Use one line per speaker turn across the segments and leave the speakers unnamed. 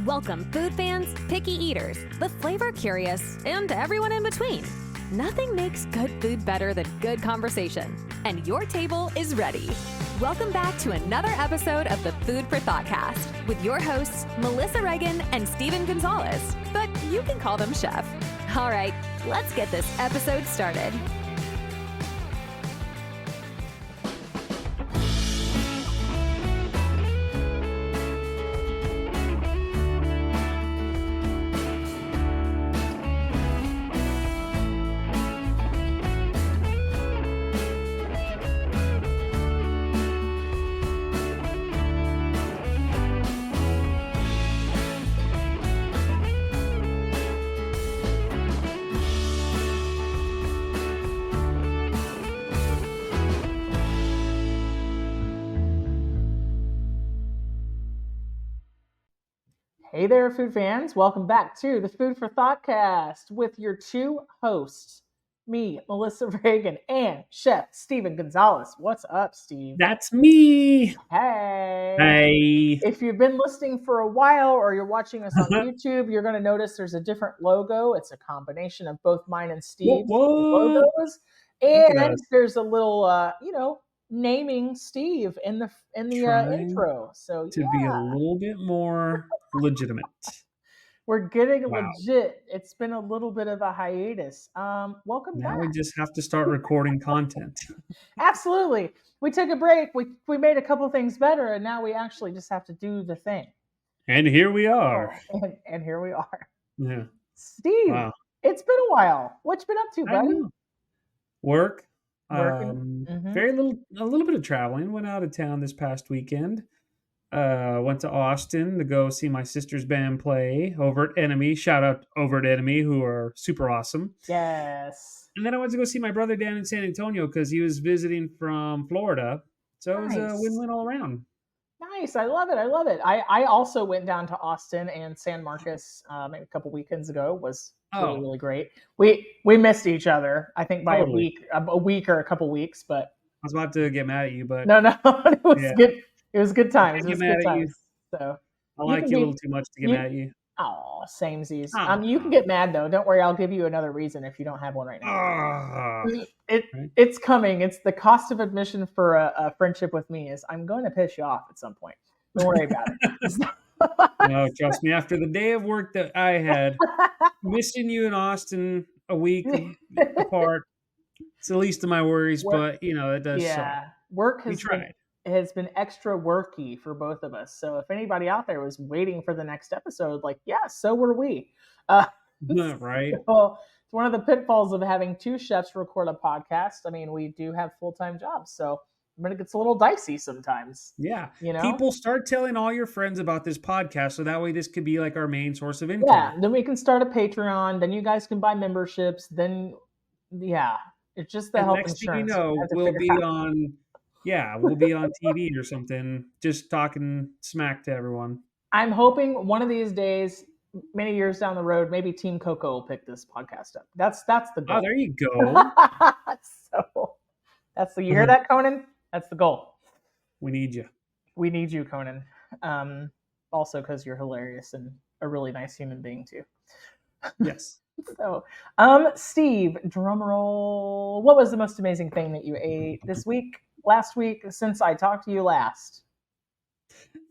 Welcome food fans, picky eaters, the flavor curious, and everyone in between. Nothing makes good food better than good conversation, and your table is ready. Welcome back to another episode of the Food for ThoughtCast with your hosts, Melissa Reagan and Steven Gonzalez, but you can call them Chef. All right, let's get this episode started.
Hey there, food fans. Welcome back to the Food for ThoughtCast with your two hosts, me, Melissa Reagan, and Chef Steven Gonzalez. What's up, Steve?
That's me.
Hey.
Hey.
If you've been listening for a while or you're watching us on YouTube, you're going to notice there's a different logo. It's a combination of both mine and Steve's logos. And there's a little, naming Steve in the intro. So
to be a little bit more legitimate.
We're getting legit. It's been a little bit of a hiatus. Welcome back.
Now we just have to start recording content.
Absolutely. We took a break. We made a couple things better, and now we actually just have to do the thing.
And here we are.
And here we are.
Yeah.
Steve, It's been a while. What you been up to, buddy?
Work.
Working.
A little bit of traveling. Went out of town this past weekend. Went to Austin to go see my sister's band play over at Enemy. Shout out over at Enemy, who are super awesome.
Yes.
And then I went to go see my brother down in San Antonio because he was visiting from Florida. So It was a win-win all around.
Nice. I love it. I also went down to Austin and San Marcos maybe a couple weekends ago. It was really, really great. We missed each other, I think, by a week or a couple weeks. But
I was about to get mad at you, but
no, it was good. It was good times. It was good times. So
I like you a little too much to get mad at you.
Oh, samesies. You can get mad though. Don't worry. I'll give you another reason if you don't have one right now. It's coming. It's the cost of admission for a friendship with me is I'm going to piss you off at some point. Don't worry about it.
No, trust me. After the day of work that I had, missing you in Austin a week apart, it's the least of my worries. But it does.
Yeah, work has been extra worky for both of us. So if anybody out there was waiting for the next episode, so were we.
Right.
So it's one of the pitfalls of having two chefs record a podcast. I mean, we do have full-time jobs, so it gets a little dicey sometimes.
Yeah. People start telling all your friends about this podcast, so that way this could be like our main source of income.
Yeah. Then we can start a Patreon. Then you guys can buy memberships. Then, it's just the health
insurance. Next
thing
you know, we'll be on TV or something, just talking smack to everyone.
I'm hoping one of these days, many years down the road, maybe Team Coco will pick this podcast up. That's the goal.
Oh, there you go.
You hear that, Conan? That's the goal.
We need you.
We need you, Conan. Also because you're hilarious and a really nice human being too.
Yes.
So, Steve, drum roll. What was the most amazing thing that you ate last week, since I talked to you last?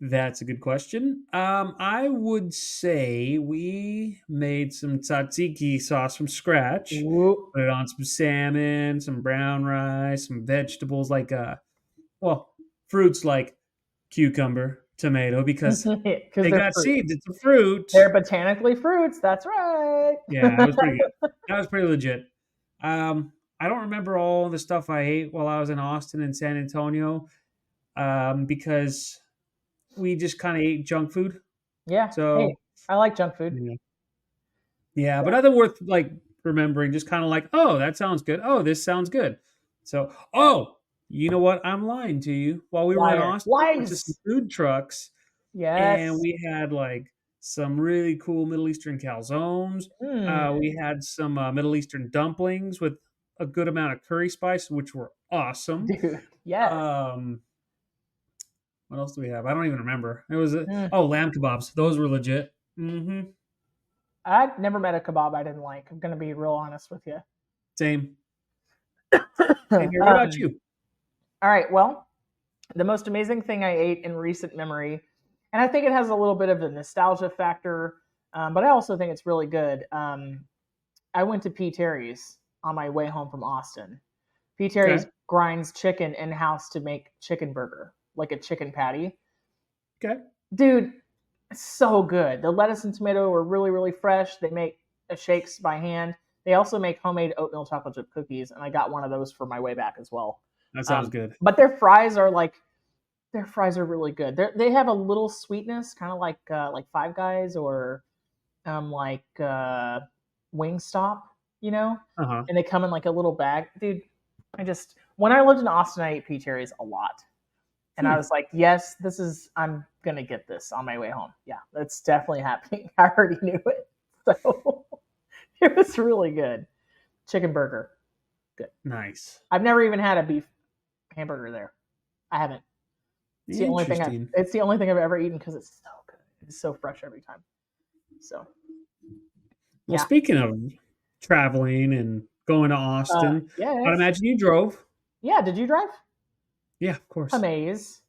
That's a good question. I would say we made some tzatziki sauce from scratch.
Ooh.
Put it on some salmon, some brown rice, some vegetables fruits like cucumber, tomato, because they got seeds. It's a fruit.
They're botanically fruits. That's right.
Yeah, that was pretty good. That was pretty legit. I don't remember all the stuff I ate while I was in Austin and San Antonio because we just kind of ate junk food.
Yeah.
So
I like junk food.
Yeah, but nothing worth remembering. Just kind of that sounds good. Oh, this sounds good. So, you know what? I'm lying to you. While we were in Austin, we went to some food trucks.
Yes.
And we had some really cool Middle Eastern calzones. We had some Middle Eastern dumplings with a good amount of curry spice, which were awesome.
Dude, yes.
What else do we have? I don't even remember. It was lamb kebabs. Those were legit. Mm-hmm.
I've never met a kebab I didn't like. I'm gonna be real honest with you.
Same. What about you?
All right. Well, the most amazing thing I ate in recent memory, and I think it has a little bit of a nostalgia factor, but I also think it's really good. I went to P. Terry's on my way home from Austin. P. Terry's grinds chicken in-house to make chicken burger, like a chicken patty.
Okay.
Dude, it's so good. The lettuce and tomato are really, really fresh. They make shakes by hand. They also make homemade oatmeal chocolate chip cookies, and I got one of those for my way back as well.
That sounds good.
But their fries are really good. They have a little sweetness, kind of like Five Guys or like Wingstop, you know. And they come in like a little bag, dude. When I lived in Austin, I ate P. Terry's a lot, and I was like, yes, I'm gonna get this on my way home. Yeah, that's definitely happening. I already knew it, so it was really good. Chicken burger, good.
Nice.
I've never even had a beef hamburger there. I haven't. It's the only thing I've ever eaten because it's so good. It's so fresh every time. So,
well, speaking of traveling and going to Austin, I'd imagine you drove.
Yeah, did you drive?
Yeah, of course.
Amaze.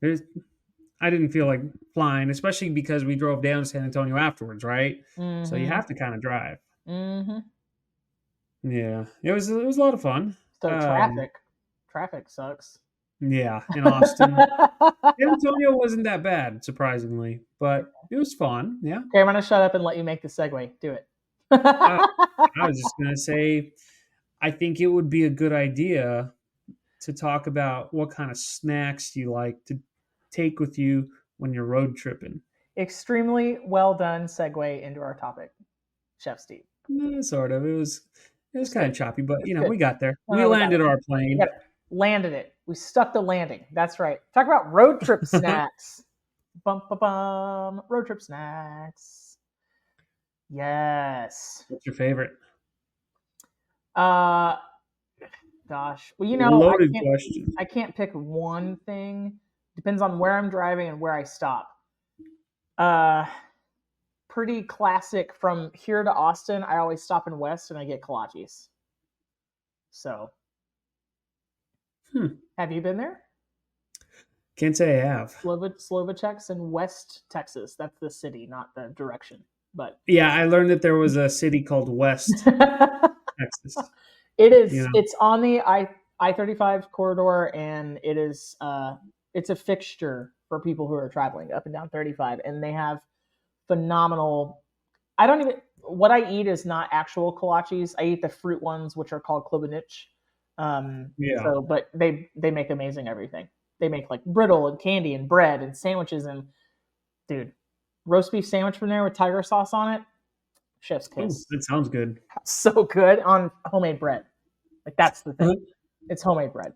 I didn't feel like flying, especially because we drove down to San Antonio afterwards, right? Mm-hmm. So you have to kind of drive.
Mm-hmm.
Yeah, it was a lot of fun.
So traffic sucks.
Yeah, in Austin. San Antonio wasn't that bad, surprisingly, but it was fun. Yeah.
Okay, I'm gonna shut up and let you make the segue. Do it.
I was just gonna say, I think it would be a good idea to talk about what kind of snacks you like to take with you when you're road tripping.
Extremely well done segue into our topic, Chef Steve.
Sort of. It was kind of choppy, but we got there. We landed our plane.
Landed it. We stuck the landing. That's right. Talk about road trip snacks. Bum, bum, bum. Road trip snacks. Yes.
What's your favorite?
Gosh. Well,
loaded question.
I can't pick one thing. Depends on where I'm driving and where I stop. Pretty classic from here to Austin. I always stop in West and I get kolaches. So. Have you been there?
Can't say I have.
Slovacek's in West Texas. That's the city, not the direction. But
yeah, I learned that there was a city called West Texas.
It is. It's on the I-35 corridor, and it is. It's a fixture for people who are traveling up and down 35, and they have phenomenal. What I eat is not actual kolaches. I eat the fruit ones, which are called klobunich. So, but they make amazing everything. They make like brittle and candy and bread and sandwiches and dude, roast beef sandwich from there with tiger sauce on it. Chef's kiss.
That sounds good.
So good on homemade bread. Like that's the thing. It's homemade bread.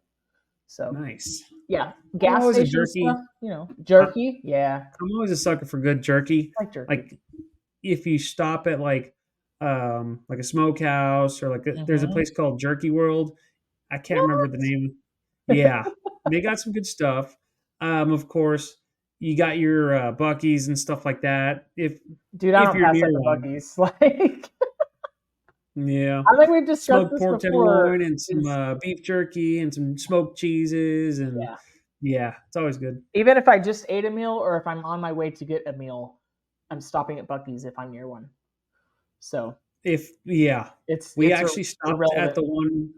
So
nice.
Yeah. Gas station jerky. Stuff, jerky. Yeah.
I'm always a sucker for good jerky.
I like jerky.
Like if you stop at like a smokehouse or like there's a place called Jerky World. I can't remember the name. Yeah, they got some good stuff. Of course, you got your Buc-ee's and stuff like that.
I don't pass up the Buc-ee's. Like,
yeah,
I think we've discussed
smoked pork tenderloin and some beef jerky and some smoked cheeses and yeah, it's always good.
Even if I just ate a meal or if I'm on my way to get a meal, I'm stopping at Buc-ee's if I'm near one. So
we actually stopped at the one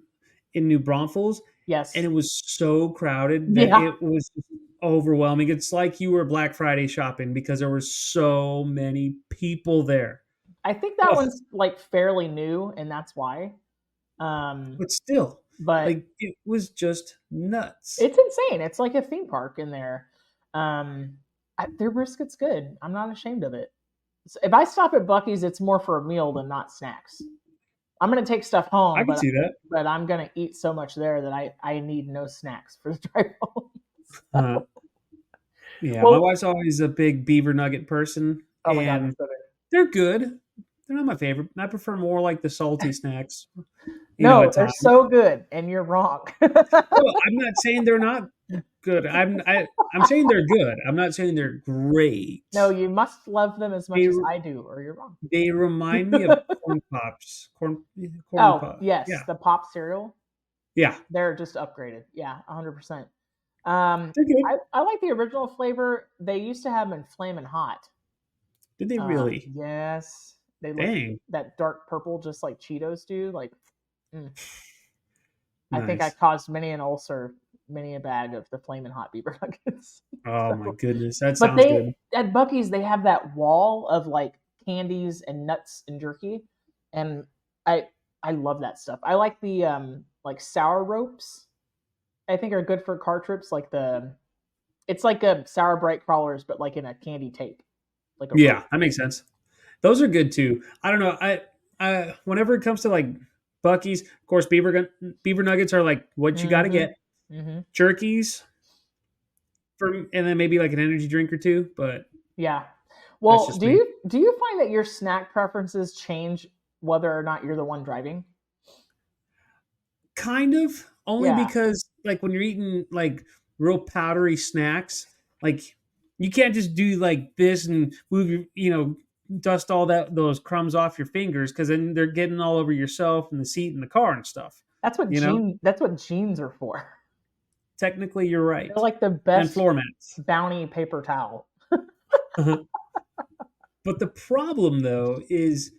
in New Braunfels.
Yes.
And it was so crowded that it was overwhelming. It's like you were Black Friday shopping because there were so many people there.
I think that one's like fairly new, and that's why.
But still, like it was just nuts.
It's insane. It's like a theme park in there. Their brisket's good. I'm not ashamed of it. So if I stop at Buc-ee's, it's more for a meal than not snacks. I'm going to take stuff home.
I can see that.
But I'm going to eat so much there that I need no snacks for the drive home.
My wife's always a big beaver nugget person.
Oh my God,
they're good. They're not my favorite. I prefer more like the salty snacks.
No, they're so good, and you're wrong.
Well, I'm not saying they're not good. I'm saying they're good. I'm not saying they're great.
No, you must love them as much as I do, or you're wrong.
They remind me of corn pops. Corn
pops. Yes,
yeah.
The pop cereal.
Yeah,
they're just upgraded. Yeah, 100%.
They're good.
I like the original flavor. They used to have them in Flamin' Hot.
Did they really?
Yes. They
look
that dark purple, just like Cheetos do. Like,
nice.
I think I caused many an ulcer, many a bag of the Flamin' Hot beaver nuggets.
Oh my goodness, that sounds good.
At Buc-ee's, they have that wall of like candies and nuts and jerky, and I love that stuff. I like the like sour ropes. I think are good for car trips. Like it's like a sour bright crawlers, but like in a candy tape. Like
that makes sense. Those are good too. I don't know. I whenever it comes to like Buc-ee's, of course, beaver nuggets are like what you got to get. Jerkies, and then maybe like an energy drink or two. But
yeah. Well, do you find that your snack preferences change whether or not you're the one driving?
Kind of, only because like when you're eating like real powdery snacks, like you can't just do like this and move your, dust all those crumbs off your fingers, because then they're getting all over yourself and the seat in the car and stuff.
That's what jeans are for.
Technically, you're right.
They're like the best
and floor mats.
Bounty paper towel.
But the problem though is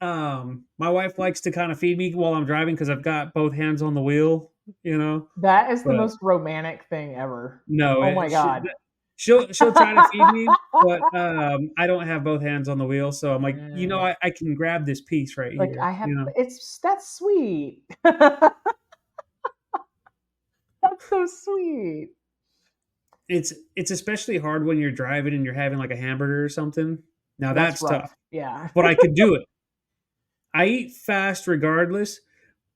my wife likes to kind of feed me while I'm driving because I've got both hands on the wheel,
That is the most romantic thing ever.
No.
Oh my God.
She'll try to feed me, but I don't have both hands on the wheel, so I'm like, I can grab this piece right here.
Like I have, that's sweet. That's so sweet.
It's especially hard when you're driving and you're having like a hamburger or something. Now that's tough.
Yeah.
But I could do it. I eat fast regardless,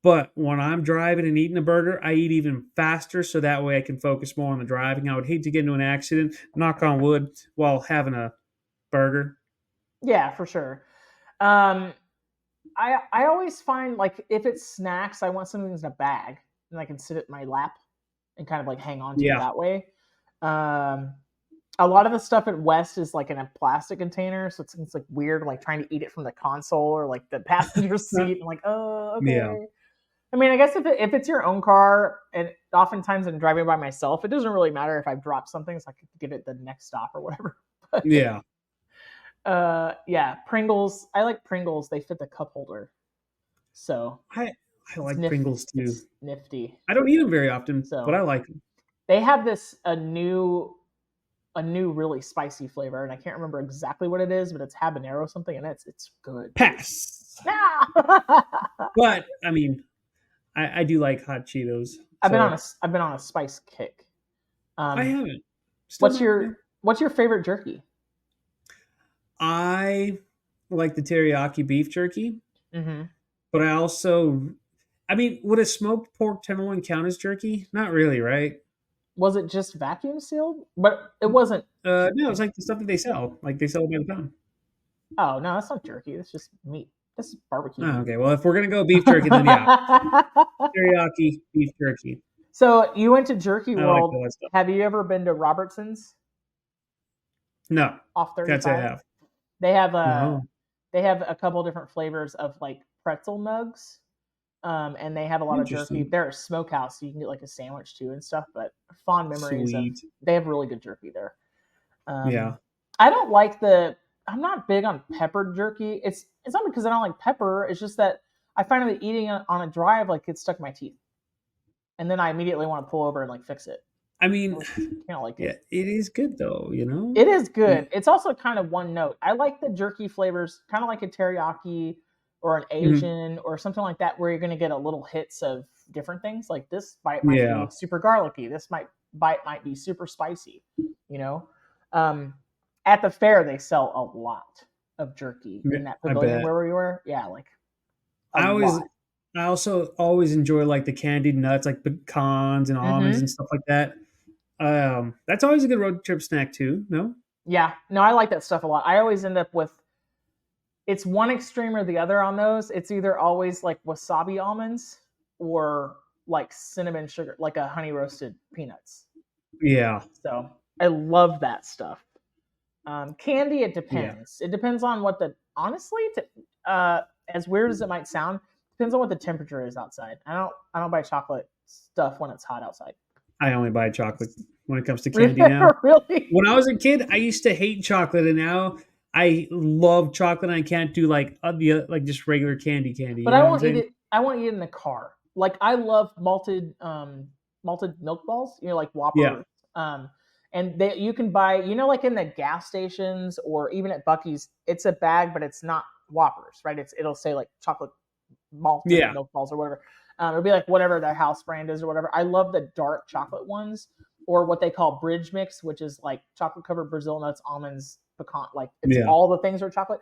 but when I'm driving and eating a burger, I eat even faster so that way I can focus more on the driving. I would hate to get into an accident, knock on wood, while having a burger.
Yeah, for sure. I always find like if it's snacks, I want something that's in a bag and I can sit at my lap and kind of like hang on to it that way. A lot of the stuff at West is like in a plastic container, so it's like weird, like trying to eat it from the console or like the passenger seat. I'm like, oh, okay. Yeah. I mean, I guess if it's your own car, and oftentimes I'm driving by myself, it doesn't really matter if I've dropped something, so I could give it the next stop or whatever. But, yeah. Pringles. I like Pringles. They fit the cup holder. So
I like Pringles too.
It's nifty.
I don't eat them very often, but I like them.
They have a new really spicy flavor, and I can't remember exactly what it is, but it's habanero something, and it's good.
Pass. But I mean, I do like hot Cheetos.
I've been on a spice kick.
I haven't.
What's your favorite jerky?
I like the teriyaki beef jerky, but would a smoked pork tenderloin count as jerky? Not really, right?
Was it just vacuum sealed? But it wasn't.
No, it's like the stuff that they sell. Like they sell by the pound.
Oh no, that's not jerky. That's just meat. This is barbecue.
Oh, okay, well, if we're gonna go beef jerky, then yeah, teriyaki beef jerky.
So you went to Jerky World. Like have you ever been to Robertson's?
No.
Off 35.
Can't say I have.
They have a couple different flavors of like pretzel nugs. And they have a lot of jerky. They're a smokehouse, so you can get like a sandwich too and stuff. But fond memories they have really good jerky there. I don't like I'm not big on peppered jerky. It's not because I don't like pepper. It's just that I find that eating on a drive like it's stuck in my teeth, and then I immediately want to pull over and like fix it.
I mean,
I don't like it.
It is good though,
It is good. It's also kind of one note. I like the jerky flavors, kind of like a teriyaki or an Asian or something like that, where you're going to get a little hits of different things. Like this bite might be super garlicky. This bite might be super spicy. At the fair, they sell a lot of jerky in that pavilion where we were. Yeah, like
I also always enjoy like the candied nuts, like pecans and almonds and stuff like that. That's always a good road trip snack too. No?
Yeah, no, I like that stuff a lot. I always end up with. It's one extreme or the other on those. It's either always like wasabi almonds or like cinnamon sugar, like a honey roasted peanuts.
Yeah.
So I love that stuff. Candy, it depends. It depends on what honestly, as weird as it might sound, depends on what the temperature is outside. I don't buy chocolate stuff when it's hot outside.
I only buy chocolate when it comes to candy now.
Really?
When I was a kid, I used to hate chocolate, and now I love chocolate. And I can't do like just regular candy.
But I won't eat it. I won't eat it in the car. Like I love malted milk balls. Like Whopper. Yeah. And you can buy, like in the gas stations or even at Buc-ee's, it's a bag, but it's not Whoppers, right? It'll say like chocolate malted milk balls or whatever. It'll be like whatever their house brand is or whatever. I love the dark chocolate ones, or what they call bridge mix, which is like chocolate covered Brazil nuts, almonds, pecan, like it's all the things are chocolate.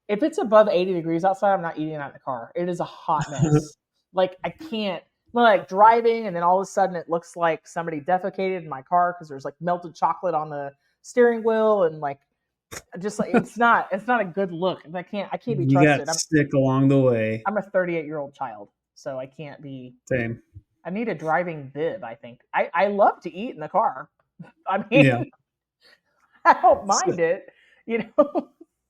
If it's above 80 degrees outside, I'm not eating it in the car. It is a hot mess. Like I can't. Like driving, and then all of a sudden it looks like somebody defecated in my car because there's like melted chocolate on the steering wheel, and like just like it's not a good look. I can't be trusted.
You got sick along the way.
I'm a 38-year-old child, so I can't be.
Same.
I need a driving bib. I think I love to eat in the car. I mean, I don't mind it,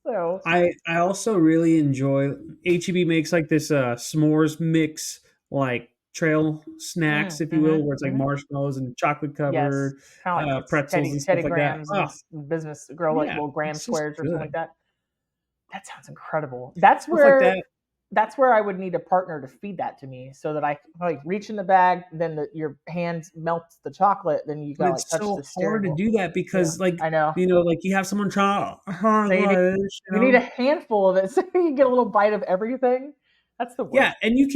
So
I also really enjoy HEB makes like this s'mores mix, like trail snacks, if you will, where it's like marshmallows and chocolate covered, like pretzels and stuff like that.
Business grow like little graham squares or something like that. That sounds incredible. That's where I would need a partner to feed that to me, so that I like reach in the bag, then your hand melts the chocolate, then you got like touch the steering wheel. It's so hard
to do that because like,
I know,
like you have someone try.
You need a handful of it so you can get a little bite of everything. That's the worst.
Yeah, and you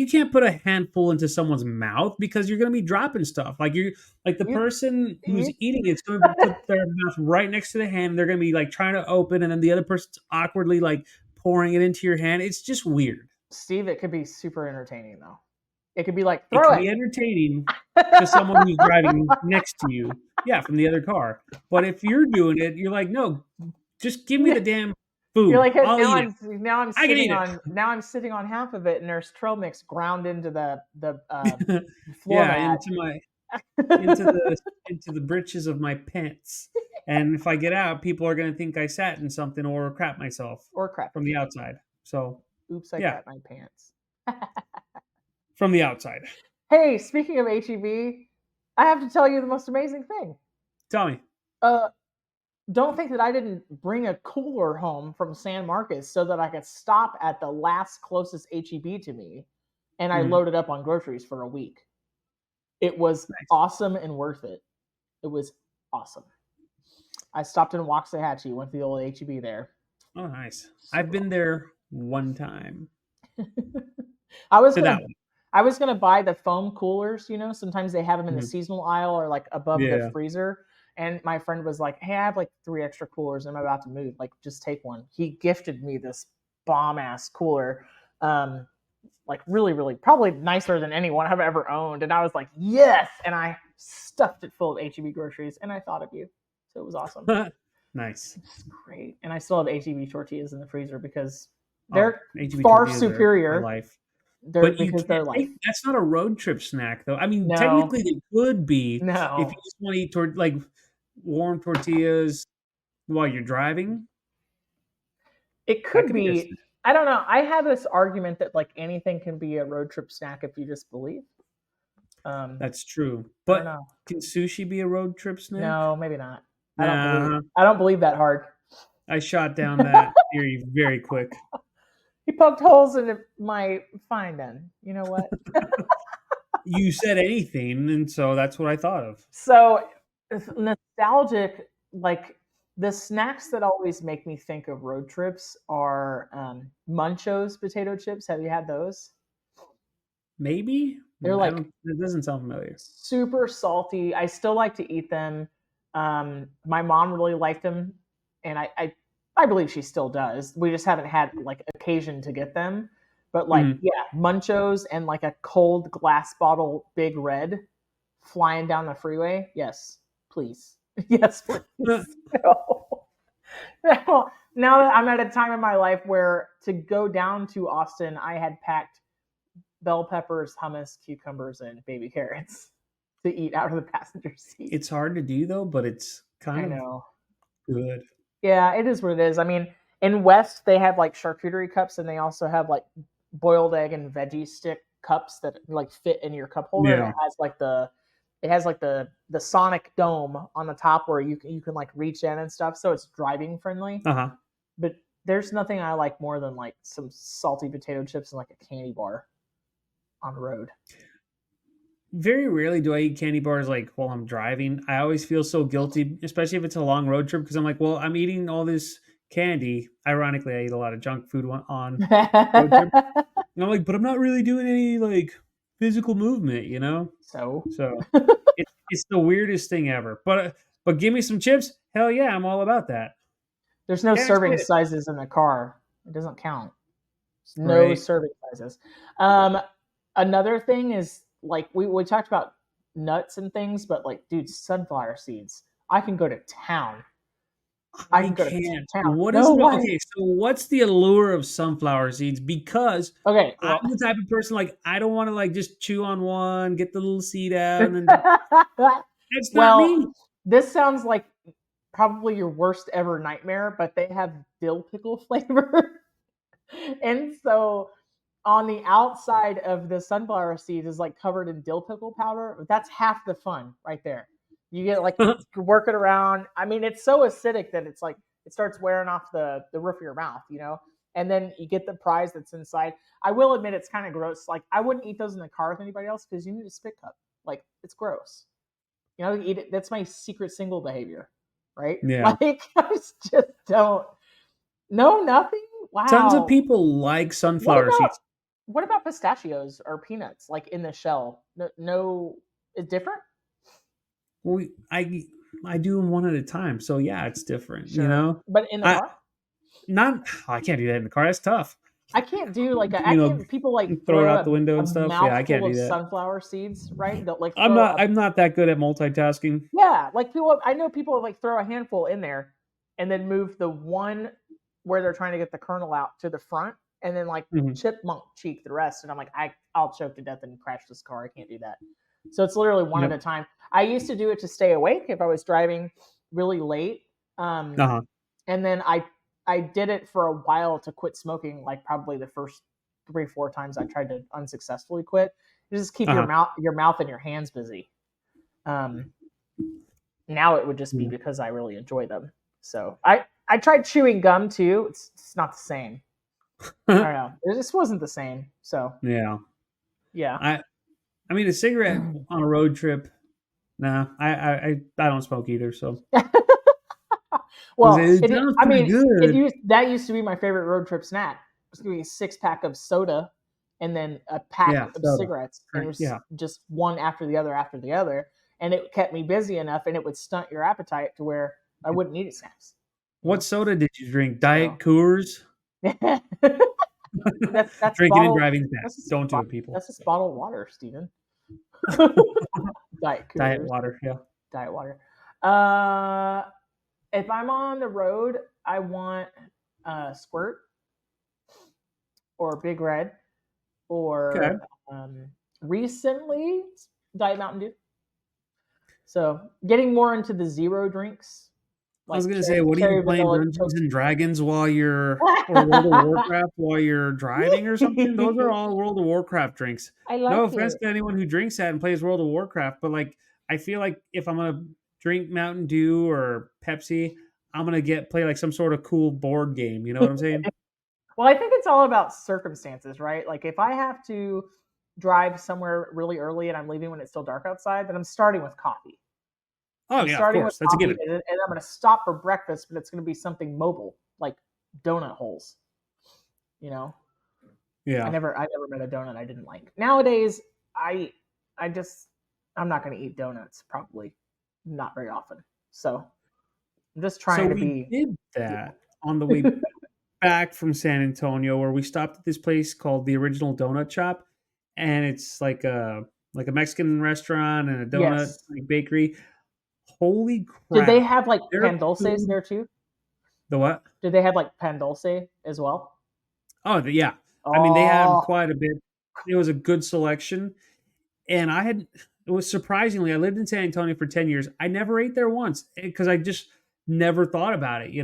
can't put a handful into someone's mouth because you're gonna be dropping stuff. Like the person who's eating it's gonna put their mouth right next to the hand. They're gonna be like trying to open, and then the other person's awkwardly like pouring it into your hand. It's just weird.
Steve, it could be super entertaining though. It could be like
it can be entertaining to someone who's driving next to you. Yeah, from the other car. But if you're doing it, you're like, no, just give me the damn food.
You're like, now I'm sitting on half of it, and there's trail mix ground into the floor mat.
into the britches of my pants. And if I get out, people are gonna think I sat in something or crap myself.
Or crap
from the outside. So
oops, I crap my pants.
From the outside.
Hey, speaking of HEB, I have to tell you the most amazing thing.
Tell me.
Don't think that I didn't bring a cooler home from San Marcos so that I could stop at the last closest HEB to me, and I loaded up on groceries for a week. It was awesome and worth it. It was awesome. I stopped in Waxahachie, went to the old HEB there.
Oh, nice. I've been there one time.
I was gonna buy the foam coolers. Sometimes they have them in the seasonal aisle or like above the freezer. And my friend was like, hey, I have like 3 extra coolers and I'm about to move. Like, just take one. He gifted me this bomb-ass cooler. Like really, really, probably nicer than anyone I've ever owned. And I was like, yes! And I stuffed it full of HEB groceries and I thought of you. So it was awesome.
Nice.
It's great. And I still have HEB tortillas in the freezer because they're far superior.
Life. But that's not a road trip snack, though. I mean, technically they could be.
No.
If you just want to eat warm tortillas while you're driving.
It could be. I don't know. I have this argument that like anything can be a road trip snack if you just believe.
That's true. But can sushi be a road trip snack?
No, maybe not. I don't believe that hard.
I shot down that theory very quick.
He poked holes in my fine then. You know what?
You said anything, and so that's what I thought of.
So nostalgic, like the snacks that always make me think of road trips are Munchos potato chips. Have you had those?
Maybe.
They're like,
it doesn't sound familiar.
Super salty. I still like to eat them. My mom really liked them, and I believe she still does. We just haven't had like occasion to get them. But like, Munchos and like a cold glass bottle Big Red flying down the freeway. Yes, please. Yes, please. Now that I'm at a time in my life where to go down to Austin, I had packed bell peppers, hummus, cucumbers, and baby carrots to eat out of the passenger seat.
It's hard to do though, but it's kind of good.
Yeah, it is what it is. I mean, in West they have like charcuterie cups, and they also have like boiled egg and veggie stick cups that like fit in your cup holder. Yeah. It has like the sonic dome on the top where you can like reach in and stuff, so it's driving friendly. But there's nothing I like more than like some salty potato chips and like a candy bar on the road.
Very rarely do I eat candy bars like while I'm driving. I always feel so guilty, especially if it's a long road trip, because I'm like, well, I'm eating all this candy. Ironically, I eat a lot of junk food on road trip. And I'm like, but I'm not really doing any like physical movement, you know? So it's the weirdest thing ever. But give me some chips. Hell yeah, I'm all about that.
There's no serving sizes in the car. It doesn't count. There's no serving sizes. Another thing is, like, we talked about nuts and things, but like, dude, sunflower seeds. I can go to town.
I can go to town. Okay, so what's the allure of sunflower seeds? Because I'm the type of person, like, I don't want to like just chew on one, get the little seed out, and then that's not me.
This sounds like probably your worst ever nightmare, but they have dill pickle flavor. And so on the outside of the sunflower seeds is like covered in dill pickle powder. That's half the fun right there. You get like, work it around. I mean, it's so acidic that it's like, it starts wearing off the roof of your mouth, you know? And then you get the prize that's inside. I will admit it's kind of gross. Like, I wouldn't eat those in the car with anybody else because you need a spit cup. Like, it's gross. You know, eat it. That's my secret single behavior, right?
Yeah.
Like, I just don't. No, nothing? Wow.
Tons of people like sunflower seeds.
What about pistachios or peanuts, like in the shell? No, it's different?
Well, I do them one at a time, so yeah, it's different,
sure.
You know.
But in the car,
I can't do that in the car. That's tough.
I can't do like people like
throw it out the window and stuff. Yeah, I can't do that.
Sunflower seeds, right? Like
I'm not that good at multitasking.
Yeah, like I know people like throw a handful in there, and then move the one where they're trying to get the kernel out to the front, and then like chipmunk cheek the rest. And I'm like, I'll choke to death and crash this car. I can't do that. So it's literally one at a time. I used to do it to stay awake if I was driving really late. And then I did it for a while to quit smoking, like probably the first 3-4 times I tried to unsuccessfully quit. You just keep your mouth and your hands busy. Now it would just be because I really enjoy them. So I tried chewing gum too. It's not the same. I don't know. It just wasn't the same. So yeah.
I mean, a cigarette on a road trip. Nah, I don't smoke either. So
well, that used to be my favorite road trip snack. It was going to be a 6-pack of soda and then a pack of cigarettes. And it was just one after the other. And it kept me busy enough, and it would stunt your appetite to where I wouldn't eat snacks.
What soda did you drink? Diet Coors?
that's
drinking and driving bad. Don't do it, people.
That's just bottled water, Steven. Diet
water, yeah.
Diet water. If I'm on the road, I want Squirt or Big Red or recently Diet Mountain Dew. So getting more into the zero drinks.
I was gonna say, what are you playing Dungeons and Dragons while you're or World of Warcraft while you're driving or something? Those are all World of Warcraft drinks. No offense to anyone who drinks that and plays World of Warcraft, but like I feel like if I'm gonna drink Mountain Dew or Pepsi, I'm gonna play like some sort of cool board game. You know what I'm saying?
Well, I think it's all about circumstances, right? Like if I have to drive somewhere really early and I'm leaving when it's still dark outside, then I'm starting with coffee.
Oh, yeah, of course. That's a given.
And I'm going to stop for breakfast, but it's going to be something mobile, like donut holes. You know?
Yeah.
I never met a donut I didn't like. Nowadays, I'm not going to eat donuts, probably. Not very often. So I'm just trying to be.
We did that on the way back from San Antonio, where we stopped at this place called the Original Donut Shop. And it's like a Mexican restaurant and a donut bakery. Holy crap.
Did they have like pan dulces there too?
The what?
Did they have like pan dulce as well?
Oh, yeah. I mean, they had quite a bit. It was a good selection. And it was surprisingly, I lived in San Antonio for 10 years. I never ate there once because I just never thought about it,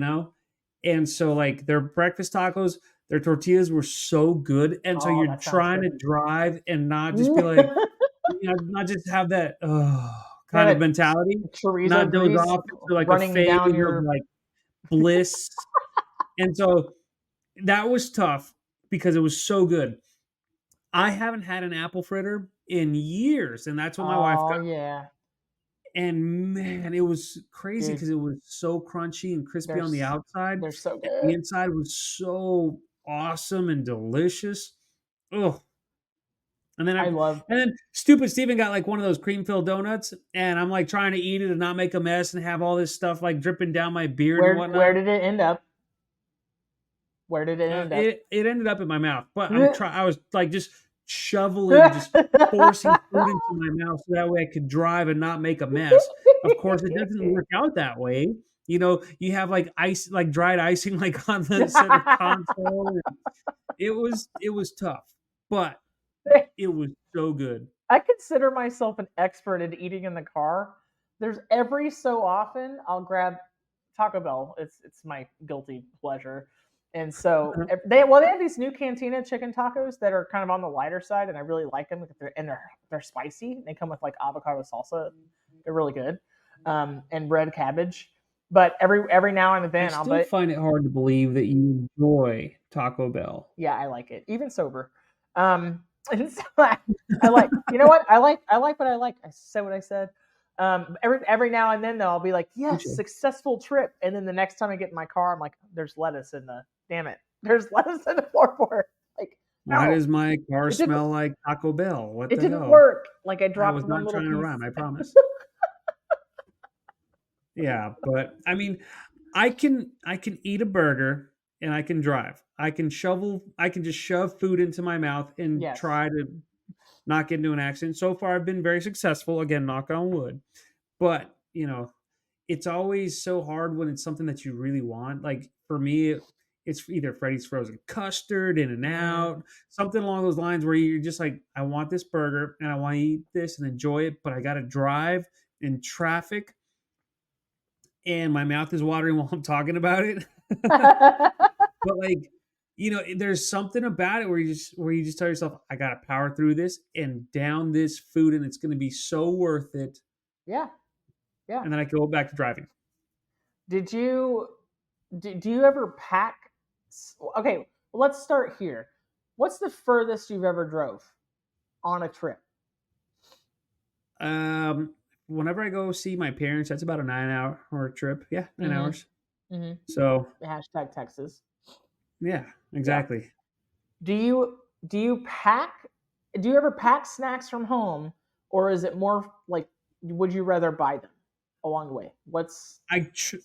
And so, like, their breakfast tacos, their tortillas were so good. And so you're trying to drive and not just be like, not just have that kind of mentality,
chorizo
not doze
grease
off into like a
running
phase
down
of like bliss. And so that was tough because it was so good. I haven't had an apple fritter in years, and that's what my wife got.
Oh, yeah.
And man, it was crazy because it was so crunchy and crispy on the outside.
They're so good.
And the inside was so awesome and delicious. Oh. And then stupid Steven got like one of those cream-filled donuts, and I'm like trying to eat it and not make a mess and have all this stuff like dripping down my beard and whatnot.
Where did it end up? Where did it end up?
It ended up in my mouth, but I was like just shoveling, just forcing food into my mouth so that way I could drive and not make a mess. Of course, it doesn't work out that way. You have like ice, like dried icing, like on the center console. It was tough, but it was so good.
I consider myself an expert at eating in the car. There's every so often I'll grab Taco Bell. It's my guilty pleasure. And so they have these new Cantina chicken tacos that are kind of on the lighter side, and I really like them. They're spicy. They come with like avocado salsa. They're really good, and red cabbage. But every now and then
I still find it hard to believe that you enjoy Taco Bell.
Yeah, I like it, even sober. And so I like. You know what? I like what I like. I said what I said. Every now and then though, I'll be like, yes, successful trip. And then the next time I get in my car, I'm like, there's lettuce in the there's lettuce in the floorboard. Like,
why does my car smell like Taco Bell? What the hell?
It didn't work. Like I dropped.
I was not trying to rhyme, I promise. Yeah, but I mean, I can eat a burger and I can drive. I can just shove food into my mouth and try to not get into an accident. So far, I've been very successful. Again, knock on wood. But, it's always so hard when it's something that you really want. Like for me, it's either Freddy's Frozen Custard, In-N-Out, something along those lines where you're just like, I want this burger and I want to eat this and enjoy it, but I got to drive in traffic and my mouth is watering while I'm talking about it. But like, there's something about it where you just tell yourself, I got to power through this and down this food and it's going to be so worth it.
Yeah. Yeah.
And then I go back to driving.
Do you ever pack? Okay, let's start here. What's the furthest you've ever drove on a trip?
Whenever I go see my parents, that's about a 9-hour trip. Yeah, 9 hours.
Mm-hmm.
So
hashtag Texas.
Yeah, exactly.
Yeah. Do you ever pack snacks from home, or is it more like, would you rather buy them along the way?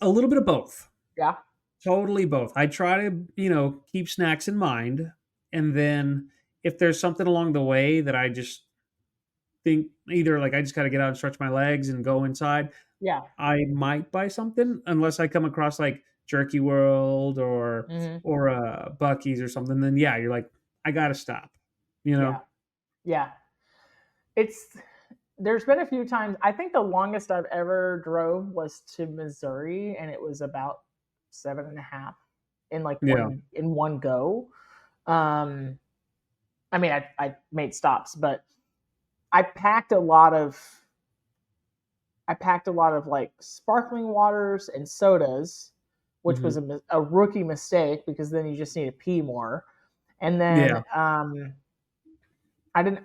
A little bit of both.
Yeah.
Totally both. I try to, keep snacks in mind. And then if there's something along the way that I just think either like I just got to get out and stretch my legs and go inside.
Yeah.
I might buy something unless I come across like Jerky World or Buc-ee's or something. Then yeah, you're like, I got to stop,
Yeah. There's been a few times. I think the longest I've ever drove was to Missouri, and it was about 7.5 in one go. I mean, I made stops, but I packed a lot of like sparkling waters and sodas, which was a rookie mistake because then you just need to pee more. And then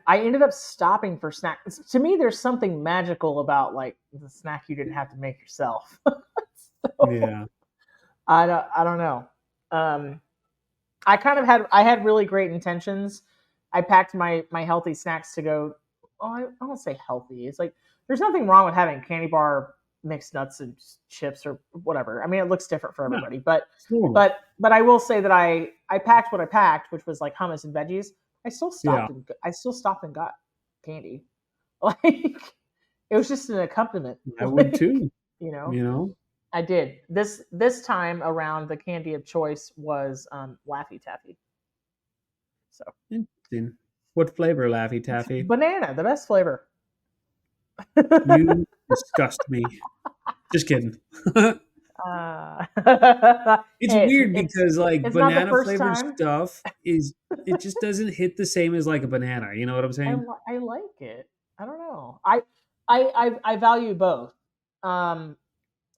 I ended up stopping for snacks. To me, there's something magical about like the snack you didn't have to make yourself.
Yeah.
I don't know. I had really great intentions. I packed my healthy snacks to go. Oh, I won't say healthy. It's like there's nothing wrong with having candy bar, mixed nuts and chips or whatever. I mean, it looks different for everybody, but I will say that I packed what I packed, which was like hummus and veggies. I still stopped and got candy. Like it was just an accompaniment.
I would too.
I did. This time around, the candy of choice was Laffy Taffy. So
interesting. What flavor, Laffy Taffy?
Banana, the best flavor.
You disgust me. Just kidding. It's weird because like banana flavored stuff it just doesn't hit the same as like a banana. You know what I'm saying?
I like it. I don't know. I value both.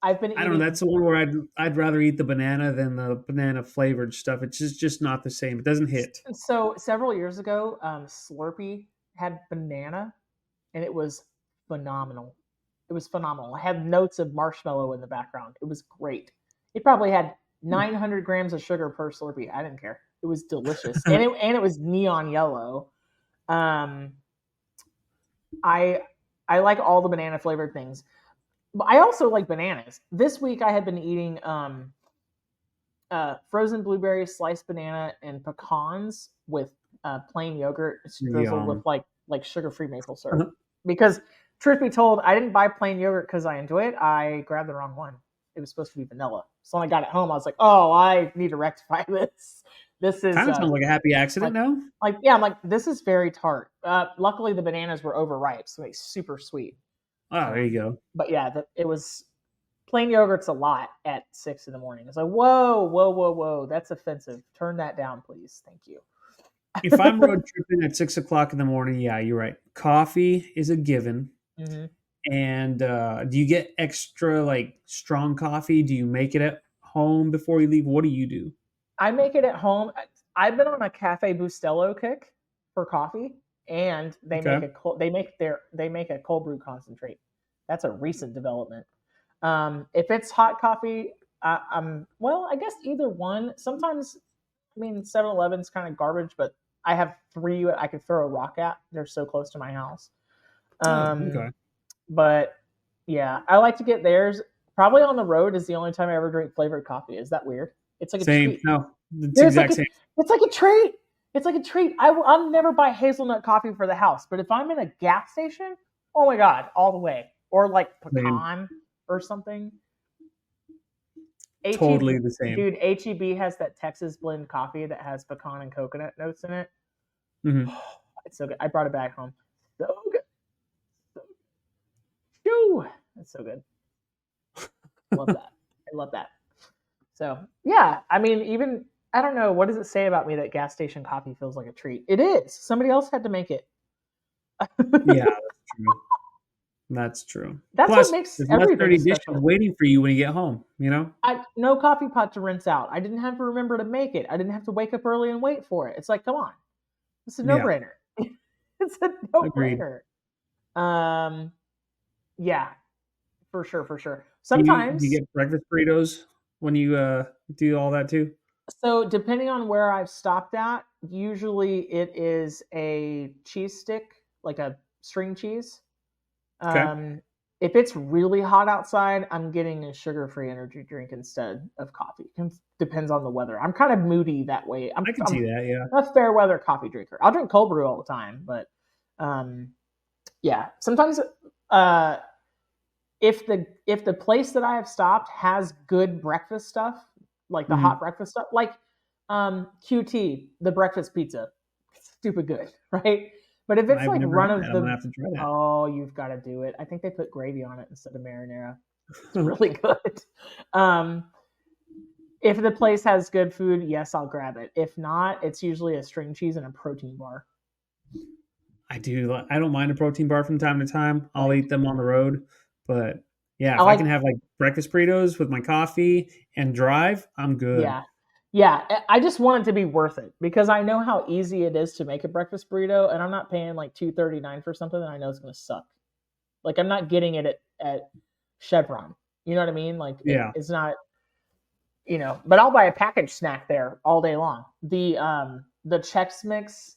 I've been eating.
I don't know. That's the one where I'd rather eat the banana than the banana flavored stuff. It's just not the same. It doesn't hit.
So several years ago, Slurpee had banana, and it was phenomenal. It was phenomenal. I had notes of marshmallow in the background. It was great. It probably had 900 grams of sugar per Slurpee. I didn't care. It was delicious, and it was neon yellow. I like all the banana flavored things. But I also like bananas. This week I had been eating frozen blueberries, sliced banana, and pecans with plain yogurt drizzled with like sugar-free maple syrup. Because truth be told, I didn't buy plain yogurt because I enjoy it. I grabbed the wrong one. It was supposed to be vanilla. So when I got it home, I was like, "Oh, I need to rectify this." This is
kind of sounds like a happy accident now.
I'm like, this is very tart. Luckily, the bananas were overripe, so it's super sweet.
Oh, there you go.
But yeah, it was plain yogurt's a lot at 6 a.m. It's like, whoa, that's offensive. Turn that down, please. Thank you.
If I'm road tripping at 6 o'clock in the morning, yeah, you're right. Coffee is a given.
Mm-hmm.
And do you get extra like strong coffee? Do you make it at home before you leave? What do you do?
I make it at home. I've been on a Cafe Bustelo kick for coffee, and they make a cold brew concentrate. That's a recent development. If it's hot coffee, I guess either one. Sometimes, 7-Eleven's kind of garbage, but I have 3 I could throw a rock at. They're so close to my house. But yeah, I like to get theirs. Probably on the road is the only time I ever drink flavored coffee. Is that weird? It's like a treat.
No, it's the exact same.
It's like a treat. It's like a treat. I'll never buy hazelnut coffee for the house, but if I'm in a gas station, oh my God, all the way. Or like pecan or something.
Totally the same.
Dude, H-E-B has that Texas blend coffee that has pecan and coconut notes in it.
Mm-hmm.
It's so good. I brought it back home. So good. Shoo! That's so good. I love that. So, yeah, even, I don't know, what does it say about me that gas station coffee feels like a treat? It is. Somebody else had to make it.
Yeah, that's true. That's true.
That's what makes everything
30 dishes
special.
Waiting for you when you get home, you know?
No coffee pot to rinse out. I didn't have to remember to make it. I didn't have to wake up early and wait for it. It's like, come on. It's a no-brainer. Yeah. It's a no-brainer. Agreed. Yeah, for sure. Sometimes...
Do you get breakfast burritos when you do all that too?
So depending on where I've stopped at, usually it is a cheese stick, like a string cheese.
Okay.
If it's really hot outside, I'm getting a sugar-free energy drink instead of coffee. It depends on the weather. I'm kind of moody that way. I can see that, yeah. I'm a fair weather coffee drinker. I'll drink cold brew all the time, but yeah. Sometimes if the place that I have stopped has good breakfast stuff, like the hot breakfast stuff, like QT, the breakfast pizza, stupid good, right? But if it's like run of the, oh, you've got to do it. I think they put gravy on it instead of marinara. It's really good. If the place has good food, yes, I'll grab it. If not, it's usually a string cheese and a protein bar.
I don't mind a protein bar from time to time. I'll eat them on the road. But yeah, if I can have like breakfast burritos with my coffee and drive, I'm good.
Yeah, I just want it to be worth it because I know how easy it is to make a breakfast burrito, and I'm not paying like $2.39 for something that I know is going to suck. Like I'm not getting it at Chevron. You know what I mean? Like it's not, But I'll buy a packaged snack there all day long. The Chex Mix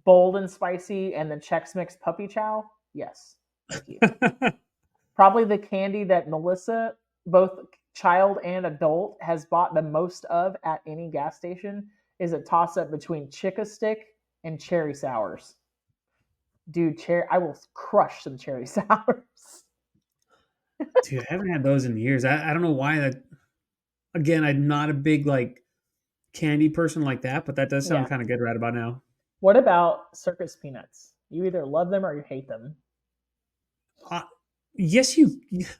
bold and spicy and the Chex Mix puppy chow. Yes, thank you. Probably the candy that Melissa, both child and adult, has bought the most of at any gas station is a toss-up between Chick-a-Stick and cherry sours. Dude, I will crush some cherry sours.
Dude, I haven't had those in years. I don't know why that. Again, I'm not a big like candy person like that, but that does sound kind of good right about now.
What about circus peanuts? You either love them or you hate them.
Yes,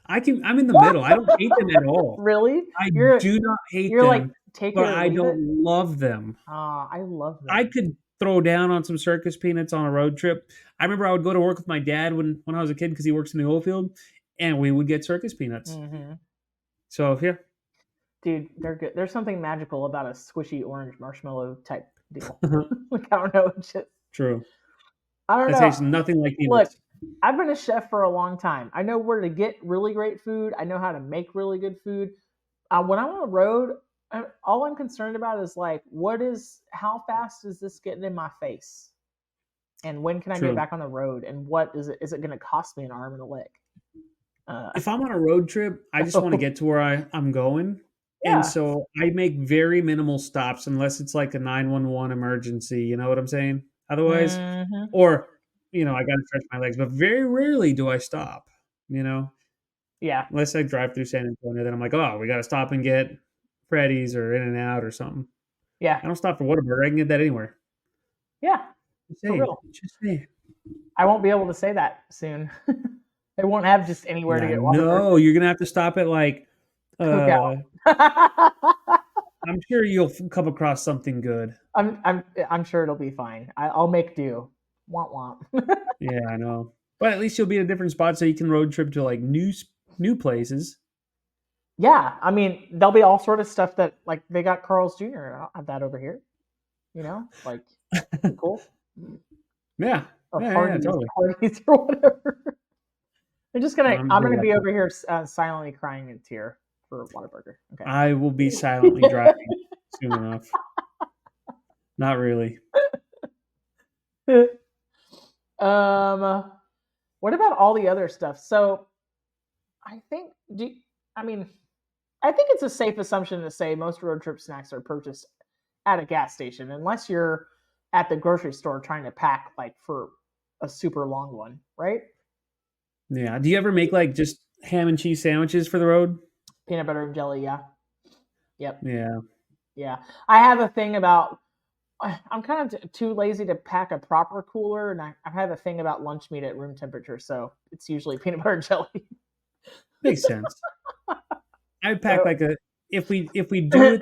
I'm in the middle. I don't hate them at all.
Really?
I do not hate
you're
them,
like, take
but
it or
I
leave it?
don't love them.
I love them.
I could throw down on some circus peanuts on a road trip. I remember I would go to work with my dad when I was a kid because he works in the oil field, and we would get circus peanuts.
Mm-hmm.
So yeah,
dude, they're good. There's something magical about a squishy orange marshmallow type deal. Like, I don't know, it's just
true.
I don't know.
It tastes nothing like peanuts.
Look, I've been a chef for a long time. I know where to get really great food. I know how to make really good food. When I'm on the road, all I'm concerned about is like, how fast is this getting in my face? And when can I get back on the road? And what is it? Is it going to cost me an arm and a leg?
If I'm on a road trip, I just want to get to where I'm going.
Yeah.
And so I make very minimal stops unless it's like a 911 emergency. You know what I'm saying? Otherwise, or, I got to stretch my legs. But very rarely do I stop,
Yeah.
Unless I drive through San Antonio, then I'm like, oh, we got to stop and get Freddy's or In-N-Out or something.
Yeah.
I don't stop for Whataburger. I can get that anywhere.
Yeah. For real. Just saying. I won't be able to say that soon. They won't have just anywhere to get Whataburger.
No, you're going to have to stop at like I'm sure you'll come across something good.
I'm sure it'll be fine. I'll make do. Womp womp.
Yeah, I know. But at least you'll be at a different spot so you can road trip to like new places.
Yeah, I mean, there'll be all sort of stuff that like they got Carl's Jr. I don't have that over here. Like cool.
Yeah.
Or
totally.
parties or whatever. I'm gonna be over here silently crying in tear for Whataburger. Okay.
I will be silently driving soon enough. Not really.
What about all the other stuff? So, I think it's a safe assumption to say most road trip snacks are purchased at a gas station, unless you're at the grocery store trying to pack like for a super long one, right?
Yeah. Do you ever make like just ham and cheese sandwiches for the road?
Peanut butter and jelly, yeah. Yep.
Yeah.
Yeah. I have a thing about, I'm kind of too lazy to pack a proper cooler, and I have a thing about lunch meat at room temperature, so it's usually peanut butter and jelly.
Makes sense. I pack if we do it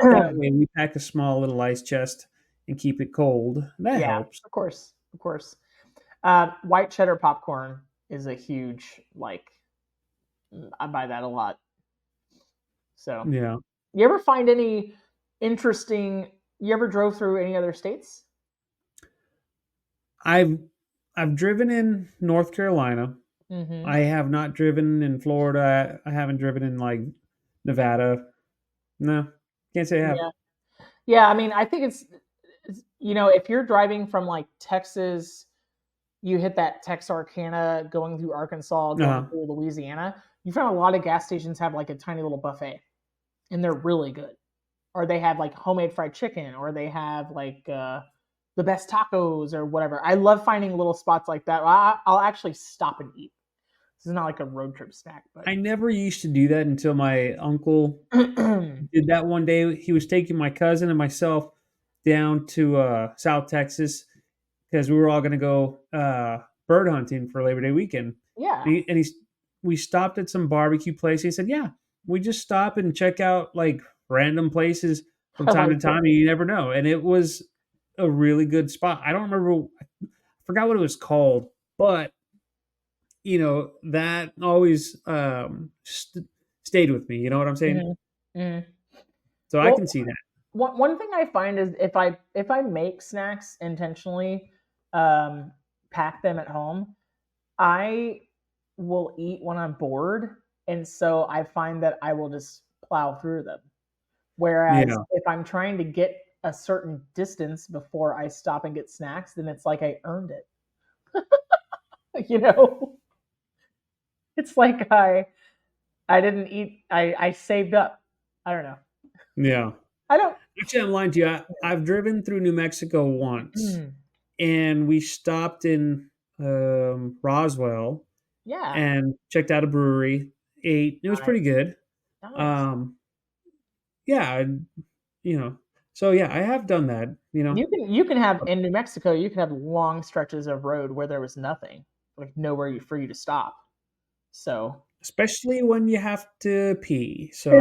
that way, we pack a small little ice chest and keep it cold. That helps.
Of course. White cheddar popcorn is a huge, I buy that a lot. So
yeah.
You ever find any interesting? You ever drove through any other states?
I've driven in North Carolina. Mm-hmm. I have not driven in Florida. I haven't driven in like Nevada. No, can't say I have.
Yeah. I mean, I think it's if you're driving from like Texas, you hit that Texarkana going through Arkansas, going through Louisiana. You find a lot of gas stations have like a tiny little buffet, and they're really good. Or they have like homemade fried chicken, or they have like the best tacos or whatever. I love finding little spots like that. I'll actually stop and eat. This is not like a road trip snack. But
I never used to do that until my uncle did that one day. He was taking my cousin and myself down to South Texas because we were all going to go bird hunting for Labor Day weekend.
Yeah.
We stopped at some barbecue place. He said, yeah, we just stop and check out like random places from time to time, and you never know. And it was a really good spot. I don't remember, I forgot what it was called, but that always stayed with me. You know what I'm saying? Mm-hmm. Mm-hmm. So I can see that.
One thing I find is if I make snacks intentionally, pack them at home, I will eat when I'm bored, and so I find that I will just plow through them. Whereas if I'm trying to get a certain distance before I stop and get snacks, then it's like I earned it. It's like I didn't eat. I saved up. I don't know.
Yeah.
I don't.
Actually, I'm lying to you. I've driven through New Mexico once, and we stopped in Roswell.
Yeah.
And checked out a brewery. Ate. It was pretty good.
Nice.
Yeah. So yeah, I have done that.
You can have in New Mexico, you can have long stretches of road where there was nothing, like nowhere for you to stop. So
especially when you have to pee. So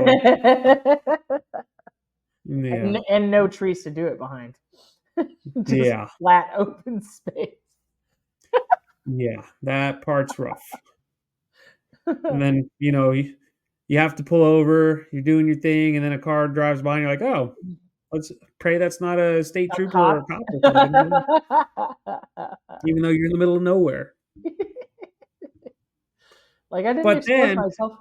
yeah,
and no trees to do it behind. Just flat open space.
Yeah, that part's rough. And then you have to pull over. You're doing your thing, and then a car drives by, and you're like, "Oh, let's pray that's not a state trooper or a cop or something." Even though you're in the middle of nowhere.
Like I didn't expose myself.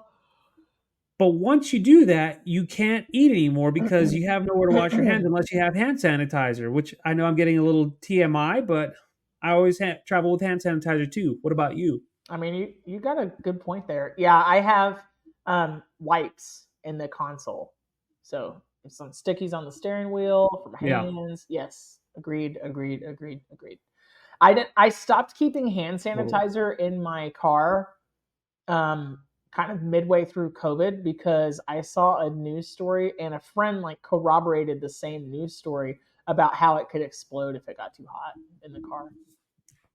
But once you do that, you can't eat anymore because you have nowhere to wash your hands unless you have hand sanitizer, which I know I'm getting a little TMI, but I always travel with hand sanitizer too. What about you?
I mean, you got a good point there. Yeah, I have wipes in the console. So it's some stickies on the steering wheel for my hands. Yeah. Yes, agreed. I stopped keeping hand sanitizer in my car kind of midway through COVID because I saw a news story and a friend like corroborated the same news story about how it could explode if it got too hot in the car.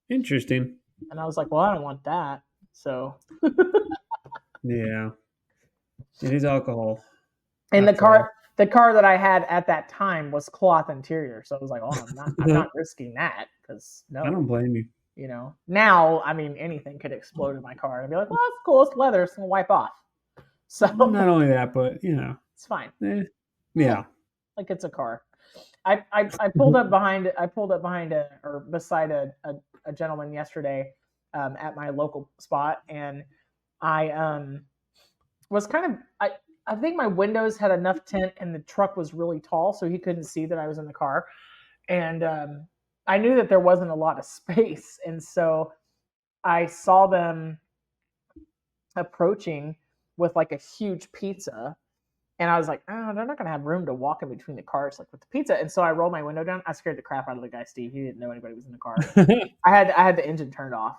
Interesting.
And I was like, well, I don't want that. So
yeah, it is alcohol.
And the car that I had at that time was cloth interior, so I was like, oh, I'm not risking that because no.
I don't blame you.
Now, I mean, anything could explode in my car. And I'd be like, well, it's cool. It's leather. It's going to wipe off. So
not only that, but,
it's fine.
Yeah.
Like it's a car. I pulled up behind beside a gentleman yesterday at my local spot. And I was kind of, I think my windows had enough tint and the truck was really tall, so he couldn't see that I was in the car. And I knew that there wasn't a lot of space. And so I saw them approaching with like a huge pizza. And I was like, oh, they're not going to have room to walk in between the cars like with the pizza. And so I rolled my window down. I scared the crap out of the guy, Steve. He didn't know anybody was in the car. I had the engine turned off.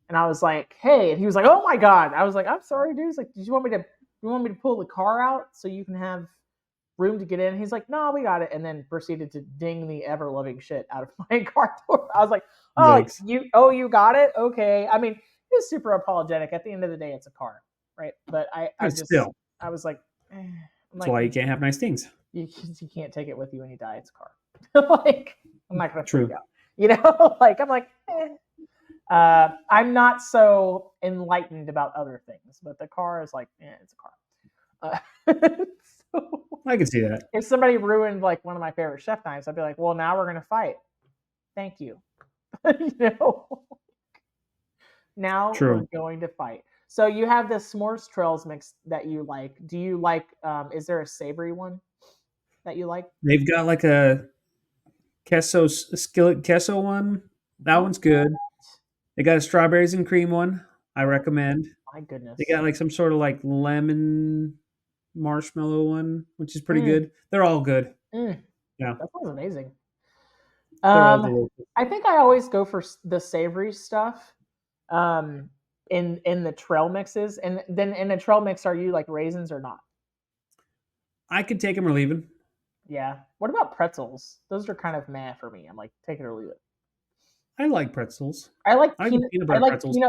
And I was like, hey. And he was like, oh, my God. I was like, I'm sorry, dude. He's like, did you want me to pull the car out so you can have room to get in? He's like, no, we got it. And then proceeded to ding the ever loving shit out of my car door. I was like, oh, Yikes. you got it? Okay. I mean, he was super apologetic. At the end of the day, it's a car, right? But I was like,
that's why you can't have nice things.
You can't take it with you when you die. It's a car. Like, I'm not going to freak out. Like, I'm like, I'm not so enlightened about other things, but the car is like, it's a car. So,
I can see that.
If somebody ruined like one of my favorite chef knives, I'd be like, well, now we're going to fight. Thank you. Now we're going to fight. So you have this s'mores trails mix that you like. Do you like, is there a savory one that you like?
They've got like a skillet queso one. That one's good. They got a strawberries and cream one. I recommend.
My goodness.
They got like some sort of like lemon marshmallow one, which is pretty good. They're all good. Yeah.
That sounds amazing. I think I always go for the savory stuff. In the trail mixes, and then in a trail mix, are you like raisins or not?
I could take them or leave them.
Yeah. What about pretzels? Those are kind of meh for me. I'm like, take it or leave it.
I like pretzels.
I like peanut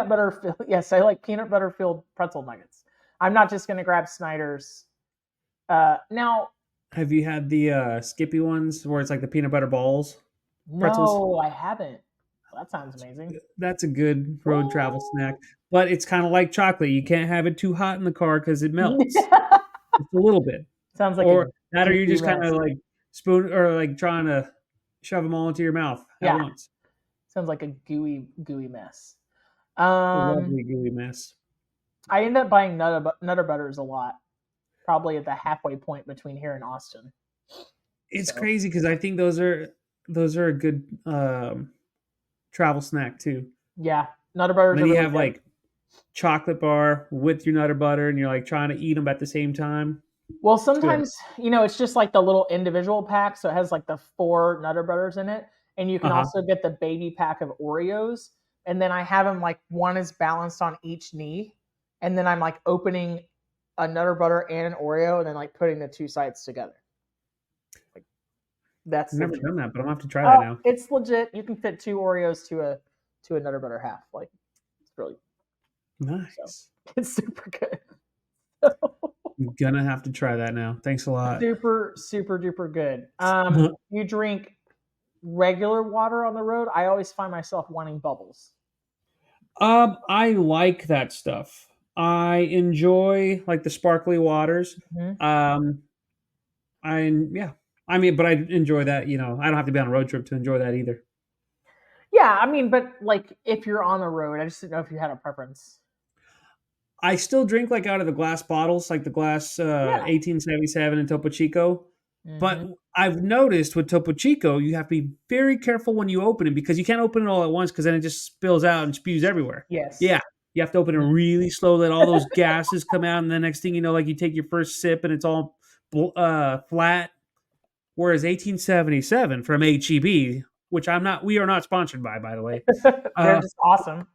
butter. Yes, I like peanut butter filled pretzel nuggets. I'm not just gonna grab Snyder's. Now,
have you had the Skippy ones where it's like the peanut butter balls? Pretzels?
No, I haven't. Well, that sounds amazing.
That's a good road travel snack. But it's kind of like chocolate. You can't have it too hot in the car because it melts. Just a little bit.
Sounds like
or you just kind of like spoon or like trying to shove them all into your mouth at once.
Sounds like a gooey mess.
A lovely gooey mess.
I end up buying Nutter Butters a lot. Probably at the halfway point between here and Austin.
It's crazy because I think those are a good travel snack too.
Yeah, Nutter Butters.
And then you have like chocolate bar with your Nutter Butter, and you're like trying to eat them at the same time.
Well, sometimes it's just like the little individual pack, so it has like the 4 Nutter Butters in it, and you can also get the baby pack of Oreos. And then I have them like one is balanced on each knee, and then I'm like opening a Nutter Butter and an Oreo, and then like putting the 2 sides together. Like That's
I've never done that, but I'm gonna have to try that now.
It's legit. You can fit 2 Oreos to a Nutter Butter half. Like, it's really
nice.
So, it's super good.
I'm gonna have to try that now. Thanks a lot.
Super, super duper good. You drink regular water on the road? I always find myself wanting bubbles.
I like that stuff. I enjoy like the sparkly waters.
Mm-hmm.
I mean, but I enjoy that. I don't have to be on a road trip to enjoy that either.
Yeah, I mean, but like if you're on the road, I just didn't know if you had a preference.
I still drink like out of the glass bottles, like the glass 1877 and Topo Chico.
Mm-hmm.
But I've noticed with Topo Chico, you have to be very careful when you open it because you can't open it all at once because then it just spills out and spews everywhere.
Yes.
Yeah. You have to open it really slow, let all those gases come out, and the next thing you know, like you take your first sip and it's all flat. Whereas 1877 from HEB, which we are not sponsored by the way.
They're just awesome.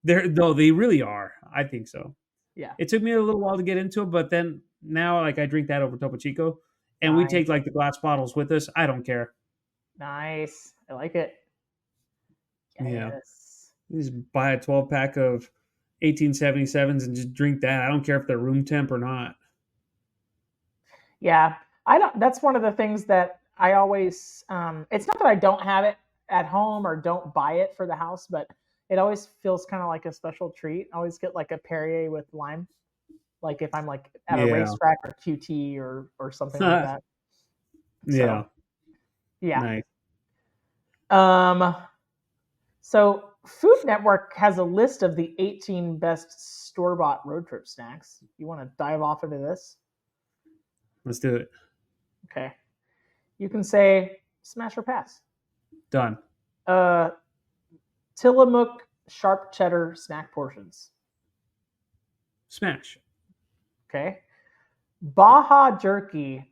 They really are. I think so.
Yeah.
It took me a little while to get into it, but then now like I drink that over Topo Chico, and we take like the glass bottles with us. I don't care.
Nice. I like it.
Yes. Yeah. You just buy a 12-pack of 1877s and just drink that. I don't care if they're room temp or not.
Yeah. That's one of the things that I always, it's not that I don't have it at home or don't buy it for the house, but it always feels kind of like a special treat. I always get like a Perrier with lime. Like if I'm like at a racetrack or QT or something like that. So, yeah.
Nice.
So Food Network has a list of the 18 best store-bought road trip snacks. You want to dive off into this?
Let's do it.
Okay. You can say smash or pass.
Done.
Tillamook sharp cheddar snack portions.
Smash.
Okay. Baja Jerky.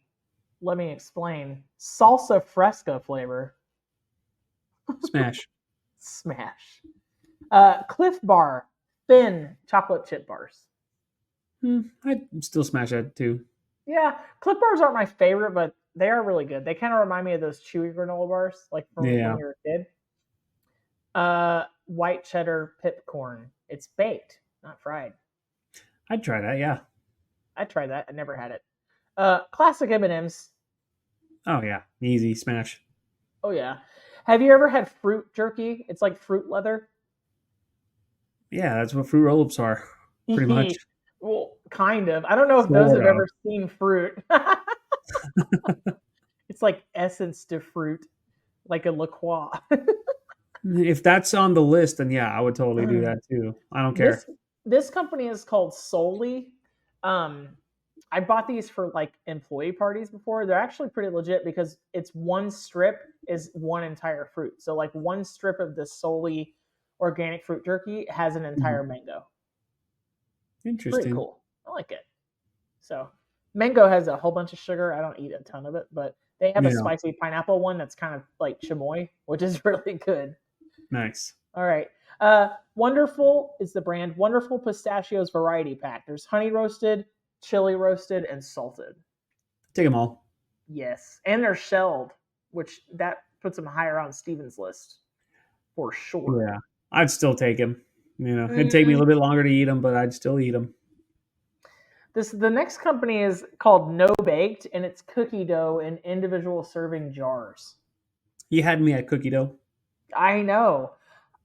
Let me explain. Salsa fresca flavor.
Smash.
Smash. Cliff Bar. Thin chocolate chip bars.
I'd still smash that too.
Yeah. Cliff Bars aren't my favorite, but they are really good. They kind of remind me of those chewy granola bars, like from when you were a kid. White cheddar pipcorn. It's baked, not fried.
I'd try that, yeah.
I'd try that. I never had it. Classic M&Ms.
Oh, yeah. Easy. Smash.
Oh, yeah. Have you ever had fruit jerky? It's like fruit leather.
Yeah, that's what fruit roll-ups are, pretty much.
Well, kind of. I don't know if those have ever seen fruit. It's like essence to fruit, like a La Croix.
If that's on the list, then yeah, I would totally do that too. I don't care.
This company is called Solely. I bought these for like employee parties before. They're actually pretty legit because it's one strip is one entire fruit. So like one strip of the Solely organic fruit jerky has an entire mango.
Interesting.
Pretty cool. I like it. So mango has a whole bunch of sugar. I don't eat a ton of it, but they have a spicy pineapple one that's kind of like chamoy, which is really good.
Nice.
All right. Wonderful is the brand. Wonderful Pistachios Variety Pack. There's honey roasted, chili roasted, and salted.
Take them all.
Yes. And they're shelled, which that puts them higher on Steven's list for sure.
Yeah. I'd still take them. It'd take me a little bit longer to eat them, but I'd still eat them.
The next company is called No Baked, and it's cookie dough in individual serving jars.
You had me at cookie dough.
I know.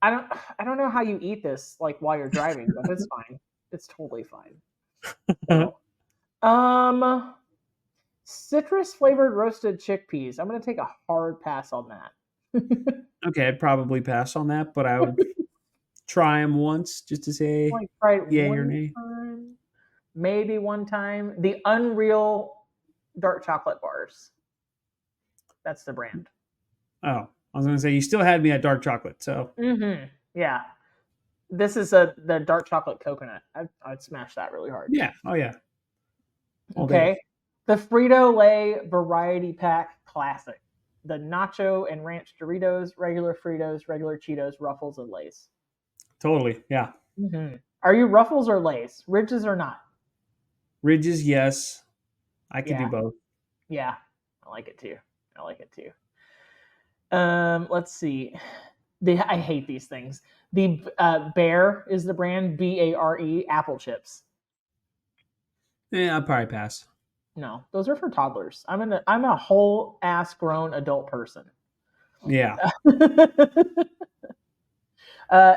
I don't know how you eat this like while you're driving, but it's fine. It's totally fine. Citrus flavored roasted chickpeas. I'm gonna take a hard pass on that.
Okay, I'd probably pass on that, but I would try them once just to say yay or nay.
Maybe one time. The Unreal dark chocolate bars. That's the brand.
Oh, I was going to say, you still had me at dark chocolate, so.
Mm-hmm. Yeah. This is the dark chocolate coconut. I'd smash that really hard.
Yeah. Oh, yeah.
Okay. The Frito-Lay Variety Pack Classic. The Nacho and Ranch Doritos, regular Fritos, regular Cheetos, Ruffles, and Lays.
Totally, yeah.
Mm-hmm. Are you Ruffles or Lays? Ridges or not?
Ridges, yes. I can do both.
Yeah, I like it too. I like it too. Let's see. I hate these things. The Bear is the brand, BARE, apple chips.
Yeah, I'll probably pass.
No, those are for toddlers. I'm a whole ass grown adult person.
Yeah.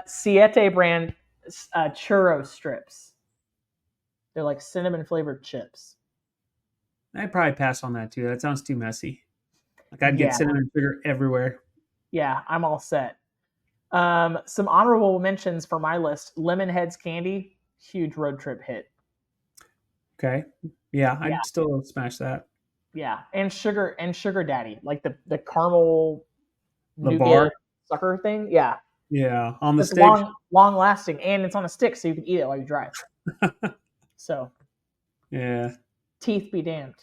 Siete brand churro strips. They're like cinnamon flavored chips.
I'd probably pass on that too. That sounds too messy. Like I'd get cinnamon sugar everywhere.
Yeah, I'm all set. Some honorable mentions for my list. Lemonheads candy, huge road trip hit.
Okay. Yeah, I'd still smash that.
Yeah, and sugar daddy, like the caramel
bar
sucker thing. Yeah.
Yeah, on the
it's
stick.
Long lasting, and it's on a stick, so you can eat it while you drive. So.
Yeah.
Teeth be damned.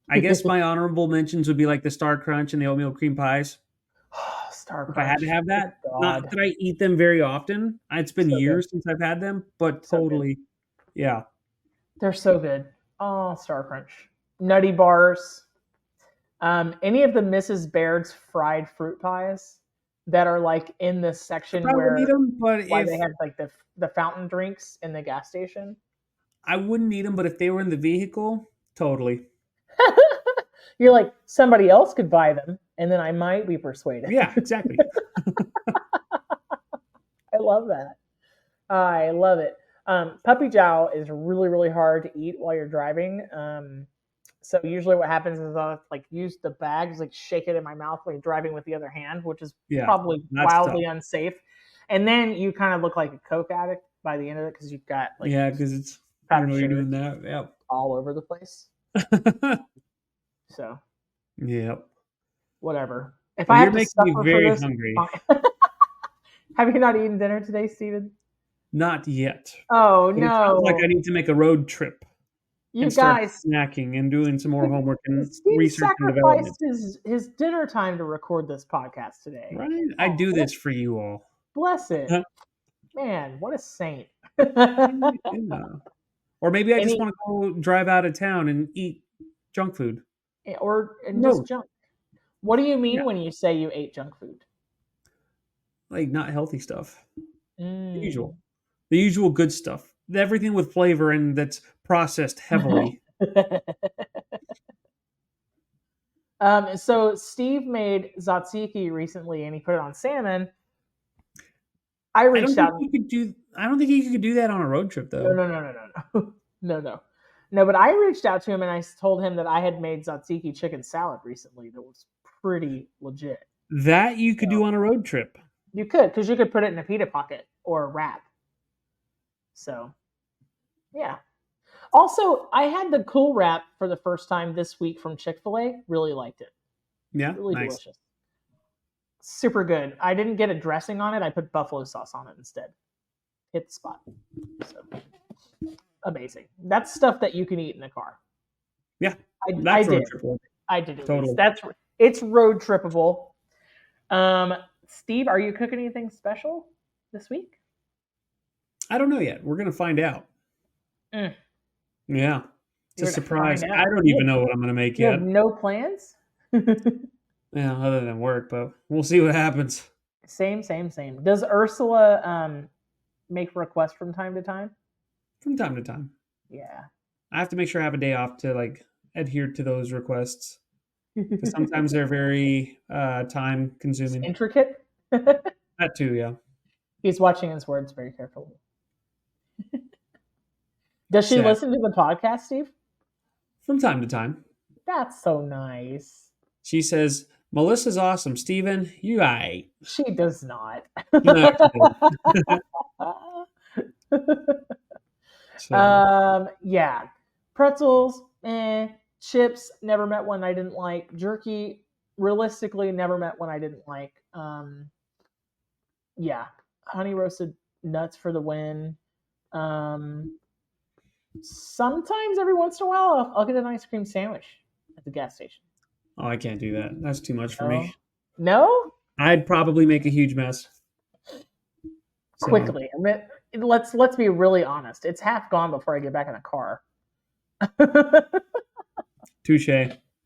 I guess my honorable mentions would be like the Star Crunch and the oatmeal cream pies.
Star Crunch.
If I had to have that, not that I eat them very often. It's been years since I've had them, but totally, yeah.
They're so good. Oh, Star Crunch. Nutty bars. Any of the Mrs. Baird's fried fruit pies that are like in this section where
eat them, but
they have like the fountain drinks in the gas station.
I wouldn't eat them, but if they were in the vehicle, totally.
You're like, somebody else could buy them, and then I might be persuaded.
Yeah, exactly.
I love that. I love it. Puppy jowl is really, really hard to eat while you're driving. So usually what happens is I'll like use the bag, like shake it in my mouth while you're driving with the other hand, which is probably wildly unsafe. And then you kind of look like a Coke addict by the end of it because you've got like
because it's you're doing that
all over the place. So whatever. If I have to suffer
me very hungry.
Have you not eaten dinner today, Steven?
Not yet.
Oh
but
no!
It sounds like I need to make a road trip.
You guys
snacking and doing some more homework and
Steve
research and development.
His dinner time to record this podcast today.
Right? I do this for you all.
Bless it. Man, what a saint.
Or maybe I just want to go drive out of town and eat junk food.
Just junk. What do you mean when you say you ate junk food?
Like not healthy stuff. The usual good stuff. Everything with flavor and that's processed heavily.
So Steve made tzatziki recently, and he put it on salmon. I reached out.
I don't think you could do that on a road trip, though.
No. But I reached out to him and I told him that I had made tzatziki chicken salad recently. That was pretty legit.
That you could do on a road trip.
You could, because you could put it in a pita pocket or a wrap. So, yeah. Also, I had the Cool Wrap for the first time this week from Chick-fil-A. Really liked it.
Yeah,
really delicious. Super good. I didn't get a dressing on it. I put buffalo sauce on it instead. Hit the spot. So, amazing. That's stuff that you can eat in the car.
Yeah,
I did. I did it.
Totally.
It's road trippable. Steve, are you cooking anything special this week?
I don't know yet. We're gonna find out. Yeah, it's a surprise. I don't even know what I'm gonna make yet.
You have no plans?
Yeah, other than work, but we'll see what happens.
Same. Does Ursula make requests from time to time?
From time to time.
Yeah.
I have to make sure I have a day off to like adhere to those requests. Because sometimes they're very time consuming.
Intricate?
That too, yeah.
He's watching his words very carefully. Does she listen to the podcast, Steve?
From time to time.
That's so nice.
She says, Melissa's awesome. Steven, you aight.
She does not. Yeah. Pretzels, chips, never met one I didn't like. Jerky, realistically, never met one I didn't like. Yeah. Honey roasted nuts for the win. Sometimes, every once in a while, I'll get an ice cream sandwich at the gas station.
Oh, I can't do that. That's too much for me.
No?
I'd probably make a huge mess.
Quickly. I mean, let's be really honest. It's half gone before I get back in the car.
Touche.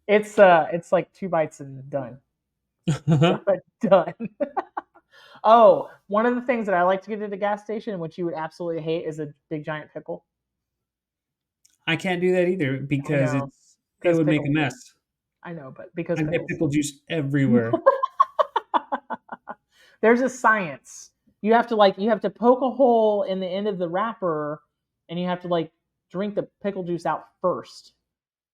It's like 2 bites and done. Done. Oh, one of the things that I like to get at the gas station, which you would absolutely hate, is a big giant pickle.
I can't do that either because it would make a mess.
I know, but because
I get pickle juice everywhere.
There's a science. You have to poke a hole in the end of the wrapper, and you have to drink the pickle juice out first,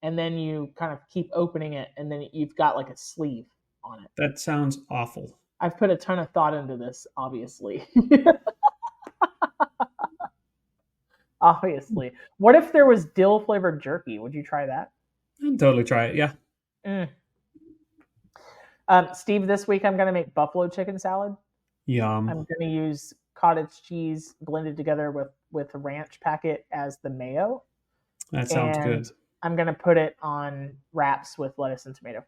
and then you kind of keep opening it, and then you've got a sleeve on it.
That sounds awful.
I've put a ton of thought into this, obviously. Obviously. What if there was dill flavored jerky? Would you try that?
I'd totally try it, yeah.
Steve, this week I'm going to make buffalo chicken salad.
Yum.
I'm going to use cottage cheese blended together with a ranch packet as the mayo.
That sounds good.
I'm going to put it on wraps with lettuce and tomato.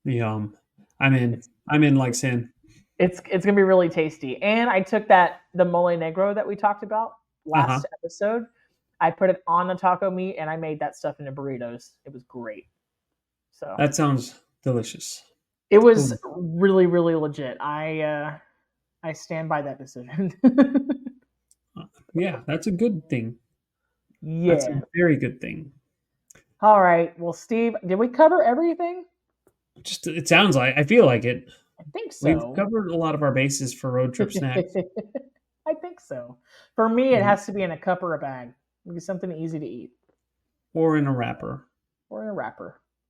Yum. I'm in like sin.
It's going to be really tasty. And I took the mole negro that we talked about last episode. I put it on the taco meat, and I made that stuff into burritos. It was great. So
that sounds delicious.
It was really, really legit. I stand by that decision.
Yeah, that's a good thing.
Yeah.
That's a very good thing.
All right. Well, Steve, did we cover everything?
It sounds like, I feel like it.
I think so.
We've covered a lot of our bases for road trip snacks.
I think so. For me, it has to be in a cup or a bag. It'd be something easy to eat.
Or in a wrapper.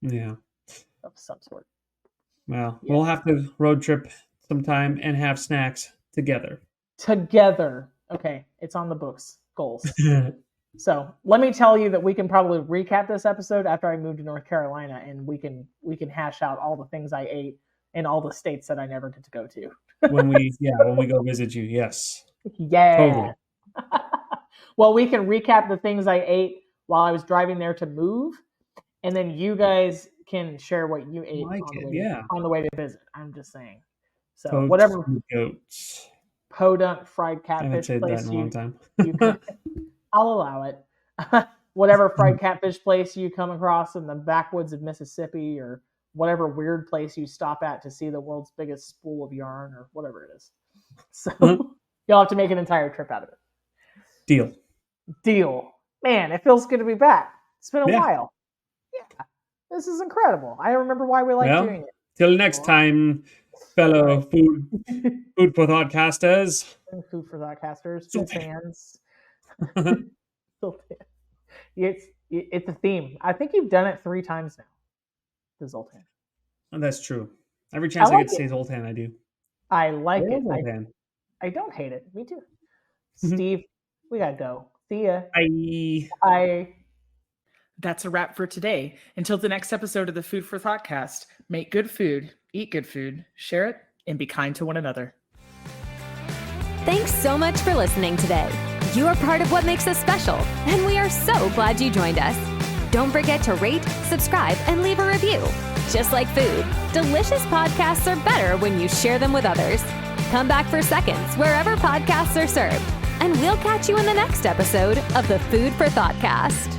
Yeah. Of some sort.
Well, we'll have to road trip sometime and have snacks together.
Okay. It's on the books. Goals. So let me tell you that we can probably recap this episode after I moved to North Carolina, and we can hash out all the things I ate in all the states that I never get to go to.
when we go visit you, yes.
Yeah.
Totally.
Well, we can recap the things I ate while I was driving there to move, and then you guys can share what you ate on the way to visit. I'm just saying. So
Totes
whatever
goats.
podunk fried catfish
place
that in a long
time.
I'll allow it. Whatever fried catfish place you come across in the backwoods of Mississippi, or whatever weird place you stop at to see the world's biggest spool of yarn, or whatever it is. So you'll have to make an entire trip out of it. Deal. Man, it feels good to be back. It's been a while. Yeah. This is incredible. I remember why we like doing it.
Till next time, fellow Food for ThoughtCasters.
Food for ThoughtCasters. Fans. It's a theme. I think you've done it 3 times now. The Zoltan.
That's true. Every chance I get to say Zoltan, I do.
I like it. I don't hate it. Me too. Steve, we gotta go. See ya. Bye. That's a wrap for today. Until the next episode of the Food for ThoughtCast, make good food, eat good food, share it, and be kind to one another.
Thanks so much for listening today. You are part of what makes us special, and we are so glad you joined us. Don't forget to rate, subscribe, and leave a review. Just like food, delicious podcasts are better when you share them with others. Come back for seconds wherever podcasts are served, and we'll catch you in the next episode of the Food for ThoughtCast.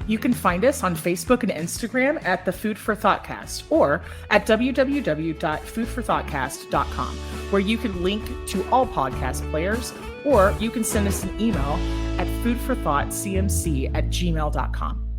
You can find us on Facebook and Instagram at the Food for ThoughtCast, or at www.foodforthoughtcast.com, where you can link to all podcast players, or you can send us an email at foodforthoughtcmc@gmail.com.